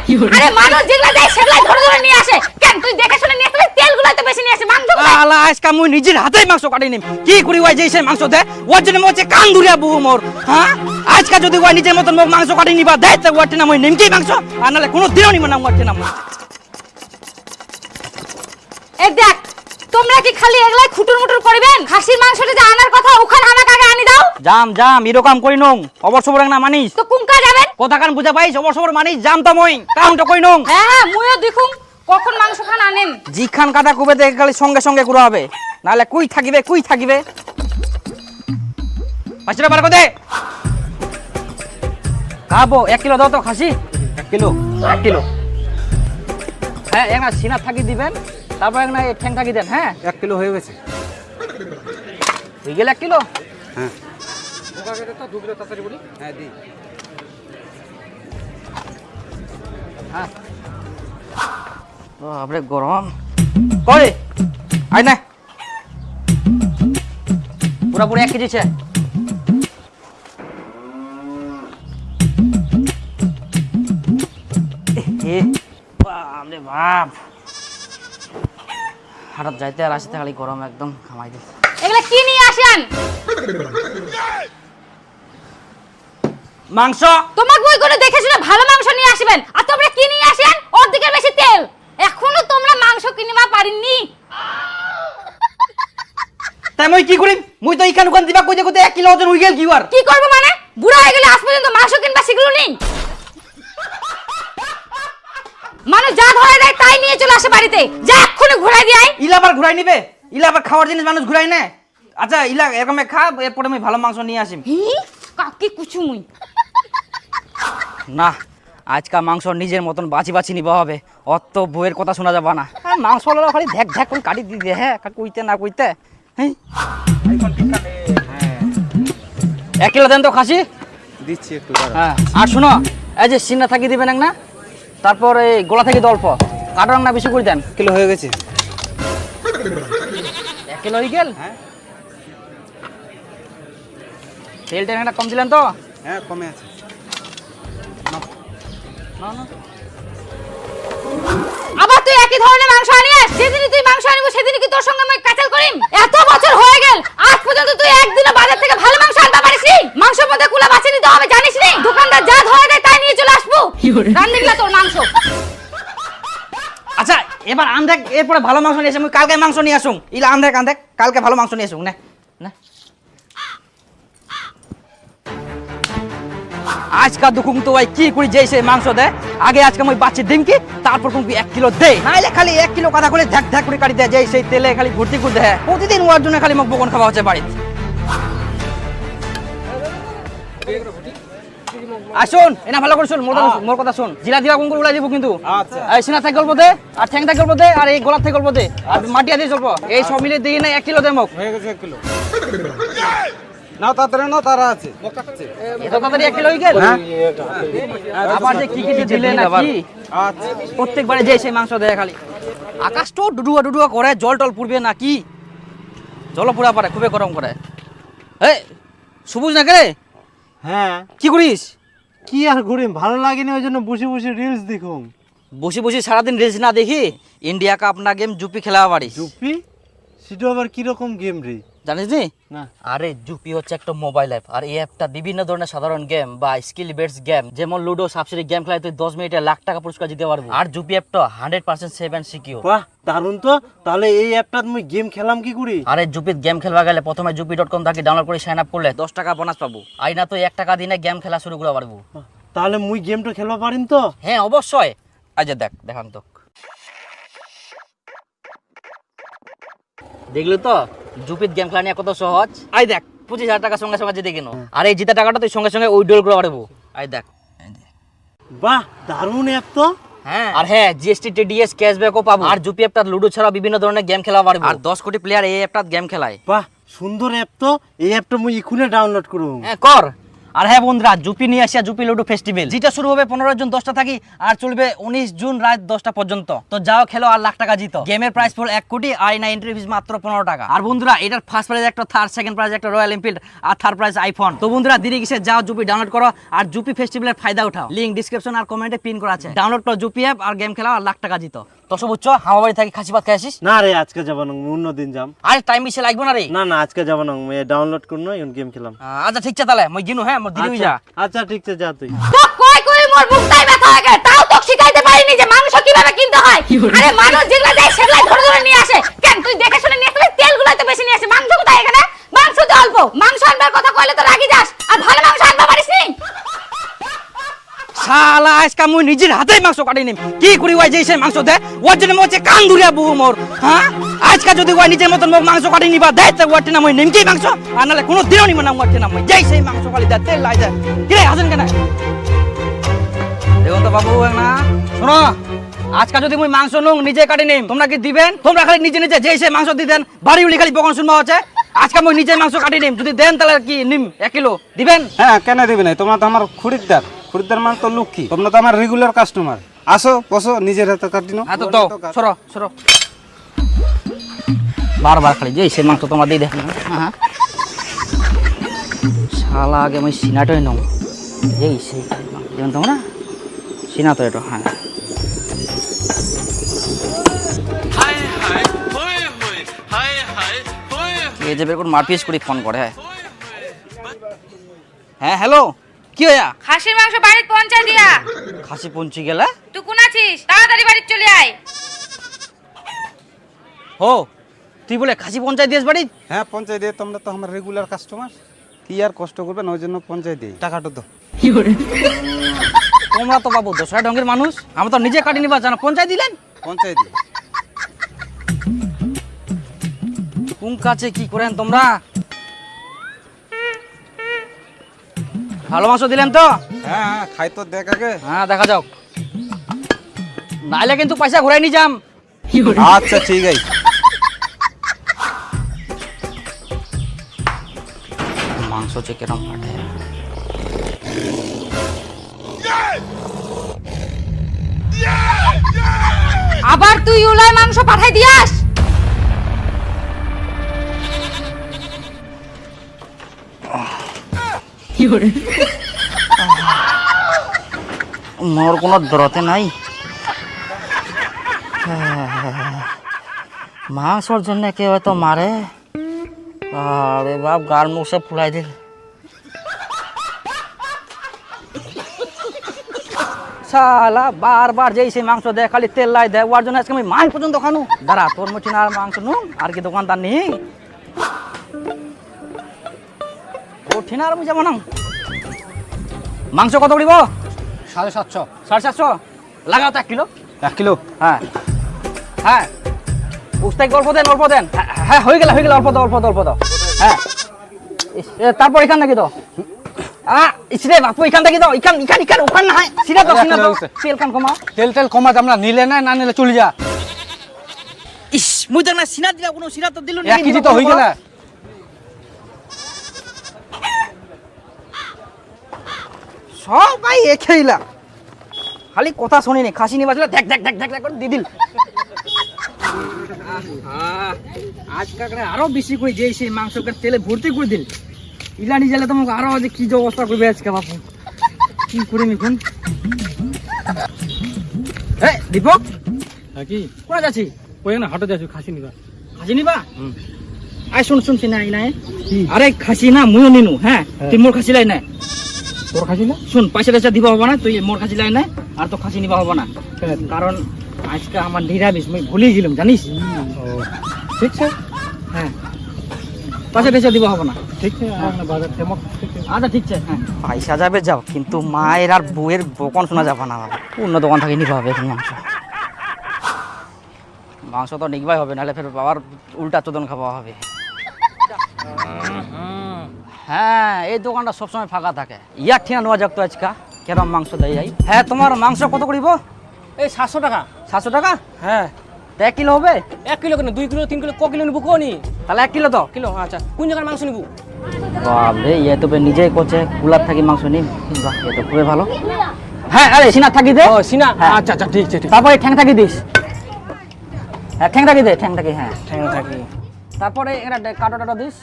আরে মানুষ যেগুলা দেয় সেগুলাই ধরে ধরে নিয়ে আসে। কেন তুই দেখে শুনে নিয়ে আসলে তেলগুলাই তো বেশি নিয়ে আসে, মাংস আলা আজকা মুই নিজের হাতেই মাংস কাটি নিম। কি করি ওই যে সেই মাংস দে ওর জন্য মোছে কান ধরিয়া বহু মোর। হ্যাঁ আজকা যদি ওই নিজের মতন মোক মাংস কাটি নিবা দেয় তো ওর না মই নিমকি মাংস আর নালে কোনো দিনও নিব না ওর না। এই দেখ, তোমরা কি খালি এগুলাই খুটুর মুটুর করবেন? খাসির মাংসটা যে আনার কথা ওখানে আমাকে আগে আনি দাও। জাম জাম এরকম কই নং অবশ্য বড় না মানিস তো কুমকা যাবেন? কথা কান বুঝা পাইস অবশ্য বড় মানিস জাম তো মই কাম তো কই নং। হ্যাঁ মুইও দেখুম কখন মাংস খান আনেন। জিখান কাটা কুবে দেখে খালি সঙ্গে সঙ্গে কুড়া হবে নালে কুই থাকিবে কুই থাকিবে। পাঁচটা বার দে খাবো 1 কিলো দাও তো খাসি 1 কিলো 1 কিলো। হ্যাঁ একটা সিনা থাকি দিবেন তারপর একটা ঠ্যাং থাকি দেন। হ্যাঁ 1 কিলো হয়ে গেছে। হয়ে গেল 1 কিলো। হ্যাঁ ওকা করে তো 2 কিলো তাড়াতাড়ি বলি। হ্যাঁ দি হ্যাঁ ও আপরে গরম করে আই না পুরা পুরা 1 কেজি ছে। বাপরে বাপ হঠাৎ যাইতে আর আসতে খালি গরম একদম খামাই দিল। এগুলা কি নিয়ে আসেন? মাংস তোমাক বই করে দেখে শুনে ভালো মাংস নিয়ে আসবেন আর তোমরা কি নিয়ে আসেন? ওর দিকে বেশি তেল। এখনো তোমরা মাংস কিনিবা পারিনি। তাই মই কি করি মুই তো ইখান ওখান দিবা কইতে কইতে 1 কিলো ওজন হই গেল কি আর কি করব মানে? বুড়া হয়ে গেলে আজ পর্যন্ত মাংস কিনবা শিখলো নি। মানুষ যা ধরে দেয় তাই নিয়ে চলে আসে বাড়িতে। যা এক্ষুনি ঘুরাই দিয়ে আয়। ইলা আবার ঘুরাই নিবে ইলা আবার খাওয়ার জিনিস মানুষ ঘুরাই না। আচ্ছা ইলা এরকম খা এরপর আমি ভালো মাংস নিয়ে আসিম। কাকি কুচুমুই না আজকা মাংস নিজের মতন বাছি বাছি নিবা হবে অত বইয়ের কথা শোনা যাবে না। আর মাংস হলো খালি ধ্যাক ধ্যাক করে কাটি দিতে হ্যাঁ কইতে না কইতে। হ্যাঁ 1 কিলো দেন তো খাসি দিচ্ছি একটু। হ্যাঁ আর শুনো এই যে সিনা থাকি দিবেন না তারপর এই গোলা থেকে অল্প কাটার না বেশি করে দেন। 1 কিলো হয়ে গেছে। 1 কিলো হয়ে গেল। হ্যাঁ তেলটা একটা কম দিলেন তো। হ্যাঁ কমে আছে। না না আবার তুই একই ধরনের মাংস আনিস? যেদিনই তুই মাংস আনিব সেদিনই কি তোর সঙ্গে আমি কাচাল করিম? এত বছর হয়ে গেল আজ পর্যন্ত তুই একদিনও বাজার থেকে ভালো মাংস আনতে পারিসনি। মাংসের মধ্যে কুলা বাছি নিতে হবে জানিস নি? দোকানদার যা ধরে দেয় তাই নিয়ে চলে আসবো। রান্দিগলা তোর মাংস। আচ্ছা এবার আন্দেক এরপরে ভালো মাংস নিয়ে আসুন কালকে মাংস নিয়ে আসুন ইলা আন্দেক কালকে ভালো মাংস নিয়ে আসুন না না আজকা দুকুম তো ভাই কি করি যে সে মাংস দেয় আগে আজকে মই বাচ্চি দিম কি তারপর তুমি 1 কিলো দে নাইলে খালি 1 কিলো কথা করে ধ্যাক ধ্যাক করে কাটি দেয় যে সেই তেলে খালি ভর্তি করে দেয় প্রতিদিন ওর জন্য খালি মোক বকন খাওয়া হচ্ছে বাড়িতে। আসুন এনা ভালো করে শুন মোর কথা শুন জিলা দিবা কোন করে উড়াই দিব কিন্তু। আচ্ছা এই সিনা থেকে গল্প দে আর ঠ্যাং থেকে গল্প দে আর এই গোলাপ থেকে গল্প দে আর মাটিয়া দিয়ে চলবো এই সব মিলে দিই না 1 কিলো দে মোক। হয়ে গেছে 1 কিলো। নাও তাড়াতাড়ি নাও তারা আছে। এত তাড়াতাড়ি 1 কিলো হয়ে গেল। আবার যে কি কি দিলে না কি আচ্ছা প্রত্যেকবারে যে সেই মাংস দেয় খালি আকাশ তো ডুডুয়া ডুডুয়া করে জল টল পড়বে না কি জল পুরা পারে খুবই গরম করে। এই সবুজ না কে হ্যাঁ কি করিস? কি আর ঘুরিম ভালো লাগেনি ওই জন্য বসে বসে রিলস দেখুম। বসে বসে সারাদিন রেস না দেখি ইন্ডিয়া কাপ না গেম জুপি খেলা পারিস। জুপি সেটা আবার কিরকম গেম রে? জানিস নি? না আরে জুপি হচ্ছে একটা মোবাইল অ্যাপ আর এই অ্যাপটা বিভিন্ন ধরনের সাধারণ গেম বা স্কিল বেসড গেম যেমন লুডো সাবসিডি গেম খেলায় তুই 10 মিনিটে লাখ টাকা পুরস্কার জিতে পারবো। আর জুপি অ্যাপটা 100% সেভ এন্ড সিকিউর। বাহ দারুণ তো। তাহলে এই অ্যাপটা তুমি গেম খেলাম কি করি? আরে জুপিত গেম খেলবা গেলে প্রথমে jupi.com থেকে ডাউনলোড করে সাইন আপ করলে 10 টাকা বোনাস পাবো আর না তো 1 টাকা দিনে গেম খেলা শুরু করে পারবো। তাহলে মুই গেমটা খেলবা পারিম তো? হ্যাঁ অবশ্যই। আজ দেখান তো দেখলি তো জুপিত গেম খেলা নিয়ে কত সহজ। আই দেখ 25,000 টাকা সঙ্গে সঙ্গে জিতে কিনো আর এই জিতা টাকাটা তুই সঙ্গে সঙ্গে উইথড্রল করে পারবো। আই দেখ বাহ দারুণ অ্যাপ তো। হ্যাঁ আর হ্যাঁ জিএসটি টিডিএস ক্যাশব্যাকও পাবো আর জুপি অ্যাপটা লুডো ছাড়া বিভিন্ন ধরনের গেম খেলা পারবো আর 10 কোটি প্লেয়ার এই অ্যাপটা গেম খেলায়। বাহ সুন্দর অ্যাপ তো। এই অ্যাপটা মুই এখুনি ডাউনলোড করব। হ্যাঁ কর আর হ্যাঁ বন্ধুরা, জুপি নিয়ে আসিয়া জুপি লুডো ফেস্টিভ্যাল, যেটা শুরু হবে 15 জুন 10টা থাকি আর চলবে 19 জুন রাত 10টা পর্যন্ত। তো যাও খেলো আর লাখ টাকা জিতো। গেমের প্রাইস পড়ে 1 কোটি আর না এন্ট্রি ফিস মাত্র 15 টাকা। আর বন্ধুরা এটার ফার্স্ট প্রাইজ একটা থার, সেকেন্ড প্রাইজ একটা রয়্যাল এনফিল্ড আর থার্ড প্রাইজ আইফোন। তো বন্ধুরা দেরি কিসে, যাও জুপি ডাউনলোড করো আর জুপি ফেস্টিভ্যালের ফায়দা উঠাও। লিংক ডিসক্রিপশন আর কমেন্টে পিন করা আছে। ডাউনলোড করো জুপি অ্যাপ আর গেম খেলাও আর লাখ টাকা জিতো। তো সব বুঝছো, হামাবাড়ি থাকি খাসি ভাত খাই আসিস। না রে আজকে যাবো না, অন্য দিন যাম। আর টাইম বেশি লাগবে না রে। না না আজকে যাবো না, ডাউনলোড করনো এখন গেম খেলাম। আচ্ছা ঠিক আছে তাহলে মই গিনু, হ্যাঁ মই দিদি যা। আচ্ছা ঠিক আছে, যা তুই। তো কই কই মোর মুখটাই ব্যথা হয়ে গেল, তাও তো শিখাইতে পারিনি যে মাংস কিভাবে কিনতে হয়। আরে মানুষ যেগুলা দেয় সেগুলাই ধরে ধরে নিয়ে আসে। কেন তুই দেখে শুনে নিয়ে আসলে তেলগুলাই তো বেশি নিয়ে আসে, মাংস কোথায় এখানে? মাংস তো অল্প, মাংস আনবার কথা কইলে তো রাগি যাস, আর ভালো মাংস আনবা পারিস নি। শালা আজকে মুই নিজের হাতেই মাংস কাটি নিম। কি করি ওই যে সেই মাংস দে ওর জন্য মোচে কান ধরিয়া বহু মোর। হ্যাঁ আজকে যদি ওই নিজের মতন মাংস কাটি নিবা দেয় তো ওর টিনা মই নিমকি মাংস, আর নালে কোনো দিনও নিব না ওর টিনা মই যেই সেই মাংস কালি দে তেল লাই দে। কি রে হাসেন কেন? দেখুন তো বাবু না শোনো, আজকে যদি মুই মাংস নুং নিজে কাটি নিম, তোমরা কি দিবেন? তোমরা খালি নিজে নিজে যেই সেই মাংস দিবেন, বাড়ি উলি খালি বকন শুনবা হচ্ছে। আজকে মুই নিজে মাংস কাটি নিম, যদি দেন তাহলে কি নিম 1 কিলো দিবেন? হ্যাঁ কেন দিবি না, তোমরা তো আমার খরিদ্দার, খরিদ্দার মানে তো লক্ষ্মী, তোমরা তো আমার রেগুলার কাস্টমার। আসো বসো, নিজের হাতে কাটি নাও। হ্যাঁ তো দাও, সরো সরো। বারবার খালি যেই সেই মাংস তোমরা দিয়ে দেখো। হ্যাঁ শালা আগে মই সিনাটাই নাও, যেই সেই যেমন তোমরা সিনা তো এটা। হ্যাঁ এই যে বের করে মারপিস করে ফোন করে। হ্যাঁ হ্যালো, কি হইয়া? খাসির মাংস বাড়িতে পৌঁছা দিয়া। খাসি পৌঁছে গেলে? তুই কোন আছিস? তাড়াতাড়ি বাড়ি চলে আয়। হো তুই বলে খাসি পৌঁছাই দিয়েছ বাড়ি? হ্যাঁ পঞ্চায়েত দিয়ে, তোমরা তো আমার রেগুলার কাস্টমার, কি আর কষ্ট করবেন ওই জন্য পঞ্চায়েত দিই। টাকাটা তো তোমরা তো বাবু দোসরা ঢঙ্গের মানুষ, আমরা তো নিজে কাটি নিবা জানা, পৌঁছাই দিলেন। পঞ্চায়েত দিই। কোন কাছে কি করেন তোমরা? ভালো মাংস দিলেন তো? হ্যাঁ হ্যাঁ খাই তো দেখ আগে। হ্যাঁ দেখা যাও, নাইলে কিন্তু পয়সা ঘুরাই নি যাম। আচ্ছা ঠিক আছে। মাংস যে কেরম ফাটে। আবার তুই উলাই মাংস পাঠাই দিয়াস? মোর কোনো দরতে নাই, মাংসর জন্য কেউ হয়তো মারে। আরে বাপ গাল মুখ সব ফুলাই দিল। শালা বারবার যেই সেই মাংস দেয়, খালি তেল লাই দেয়, ওর জন্য আজকে আমি মাছ পর্যন্ত খানু। দাঁড়া তোর মুচিন আর মাংস নু আর কি দোকানদার নেই, ও ঠিনা আর আমি যাবো না। মাংস কত করিব? 750। 750 লাগাও তো 1 কিলো। 1 কিলো? হ্যাঁ হ্যাঁ উস্তাই অল্প দেন, অল্প দেন। হ্যাঁ হয়ে গেল অল্প দাও, অল্প দাও, অল্প দাও। হ্যাঁ তারপর এখান থেকে দাও। ইসরে বাপু এখান থেকে দাও, এখান এখান এখান ওখান না হয় সিরা দাও, সিরা দাও। তেল কান কমা, তেল তেল কমা, আমরা নিলে না, না নিলে চলে যা। ইস মুই তো না সিনা দিলা, কোনো সিরা তো দিল না। 1 কেজি তো হয়ে গেল। সবাই খেইলা, খালি কথা শুনিনি। খাসি নিয়ে বাজলে দেখ দেখ দেখ দেখ দেখ করে দি দিল। আজকাল আরো বেশি করে যেই সেই মাংসকে তেলে ভর্তি করে দিল। ইলানি জেলে তোমাকে আরো যে কি যে অবস্থা করবে আজকে বাপু, কি করি এখন? এ দীপক কি কোথায় যাচ্ছি? ওই না হাটে যাচ্ছি খাসি নিবা। খাসি নিবা? আয় শুন শুনছি না নাই, আরে খাসি না মুইও নিনু। হ্যাঁ তুই মোর খাসি লাই না, তোর খাসি না? শুন পয়সা টয়সা দিবা হবো না, তুই মোর খাসি লাই না আর তো খাসি নিবা হবো না। কারণ আজকে আমার নিরামিষ, মুই ভুলে গেলাম জানিস। ঠিক আছে হ্যাঁ পয়সা টয়সা দিবা হবো না। ঠিক আছে, বাজার ফেমস। আচ্ছা ঠিক আছে। হ্যাঁ পয়সা যাবে যাও, কিন্তু মায়ের আর বউয়ের বকন শোনা যাবে না। অন্য দোকান থেকে নিবা হবে এখন মাংস। মাংস তো নিকবাই হবে, নাহলে ফের বাবার উল্টা চোদন খাওয়া হবে। হ্যাঁ এই দোকানটা সবসময় ফাঁকা থাকে। ইয়ার ঠিনা নেওয়া যাক তো আজকা কেরম মাংস দেয় যাই। হ্যাঁ তোমার মাংস কত করিব? এই 700 টাকা। 700 টাকা? হ্যাঁ 1 কিলো হবে? 1 কিলো কেন, 2 কিলো 3 কিলো ক কিলো নিবো কোনি? তাহলে 1 কিলো তো। কিলো আচ্ছা, কোন জায়গার মাংস নিবো? বাবরে ইয়ে তো নিজেই করছে কুলার থাকি মাংস নিম। বাহ এ তো খুবই ভালো। হ্যাঁ আরে সিনা থাকি দে। ও সিনা হ্যাঁ। আচ্ছা আচ্ছা ঠিক আছে ঠিক তারপরে ঠ্যাং থাকি দিস। হ্যাঁ ঠ্যাং থাকি দে, ঠ্যাং থাকি হ্যাঁ। ঠ্যাং থাকি তারপরে এটা কাটো টাটো দিস।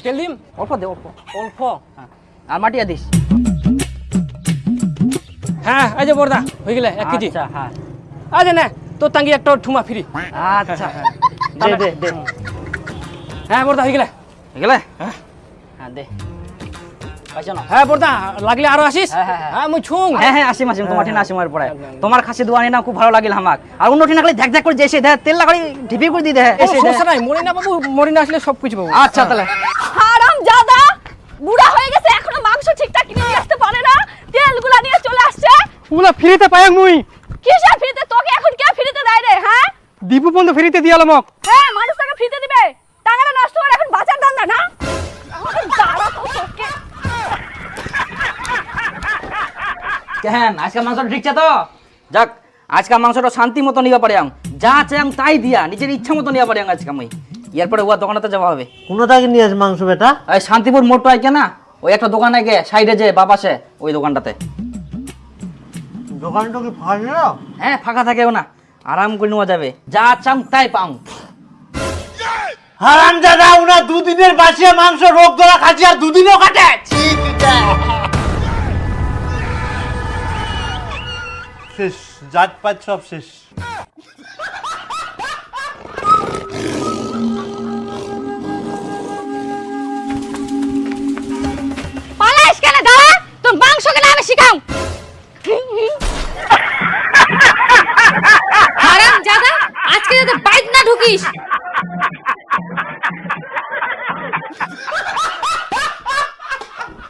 তেল দিম অল্প দে অল্প। অল্প হ্যাঁ। আর মাটিয়া দিস। হ্যাঁ এই যে বর্দা হয়ে গেলে 1 কেজি আচ্ছা হ্যাঁ। আজ না তোর টাঙ্গি একটা ঠুমা ফ্রি আচ্ছা দে দে দে। হ্যাঁ বর্দা হয়ে গেলে গেলে হ্যাঁ হ্যাঁ দে। পাইছ না? হ্যাঁ বর্দা লাগলে আরো আসিস হ্যাঁ, হ্যাঁ, হ্যাঁ। হ্যাঁ মুই ছুং হ্যাঁ হ্যাঁ আসিম আসিম তোমার ঠিনা আসিম এর পরে তোমার খাসি দুয়ানি না খুব ভালো লাগিল আমাক আর অন্য ঠিনা খালি ধ্যাক ধ্যাক করে যেসে দে তেল লাগাই ঢিপি করে দি দে এসে দে। সমস্যা নাই মরিনা বাবু মরিনা আসলে সব কিছু পাবো আচ্ছা তাহলে হারাম জাদা বুড়া হয়ে গেছে এখনো মাংস ঠিকঠাক কিনে নিয়ে আসতে পারে না, তেলগুলা নিয়ে চলে আসছে। ওগুলা ফ্রিতে পাই মুই কিসের ফ্রিতে? তোকে এখন কে ফ্রিতে দেয় রে? হ্যাঁ দীপু বন্ধু ফ্রিতে দিয়ালাম হ্যাঁ, মানুষ তাকে ফ্রিতে দিবে? টাকাটা নষ্ট করে এখন বাঁচার ধান্দা না? দাঁড়া তো তোকে। কেন আজকে মাংসটা ঠিকছে তো? যাক আজকে মাংসটা শান্তি মতো নিবা পারি আম যা চাই আম তাই দিয়া নিজের ইচ্ছা মতো নিবা পারি আজকে আমি এরপরে ওয়া দোকানেতে যাওয়া হবে। কোনো টাকা নিয়ে আসে মাংস বেটা এই শান্তিপুর মোড়টা আইকে না ওই একটা দোকানে গে সাইডে যে বাবাসে ওই দোকানটাতে। দোকানটা কি ফাঁকা না? হ্যাঁ ফাঁকা থাকেও না আরাম করে নেওয়া যাবে যা চাম তাই পাম। হারাম দাদা ওনা দুদিনের বাসিয়া মাংস রোগ গলা খাচ্ছি আর দুদিনও কাটে শেষ জাতপাত সব শেষ। পালাইস কেন? দাঁড়া, তোর মাংস কেন আমি শিখাও। হারাম জাদা আজকে যাতে বাইক না ঢুকিস।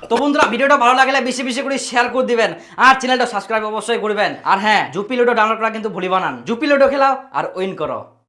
তো বন্ধুরা ভিডিওটা ভালো লাগলে বেশি বেশি করে শেয়ার করে দিবেন আর চ্যানেলটা সাবস্ক্রাইব অবশ্যই করবেন আর হ্যাঁ জুপি লুডো ডাউনলোড করা কিন্তু ভুলিবা না। জুপি লুডো খেলাও আর উইন করো।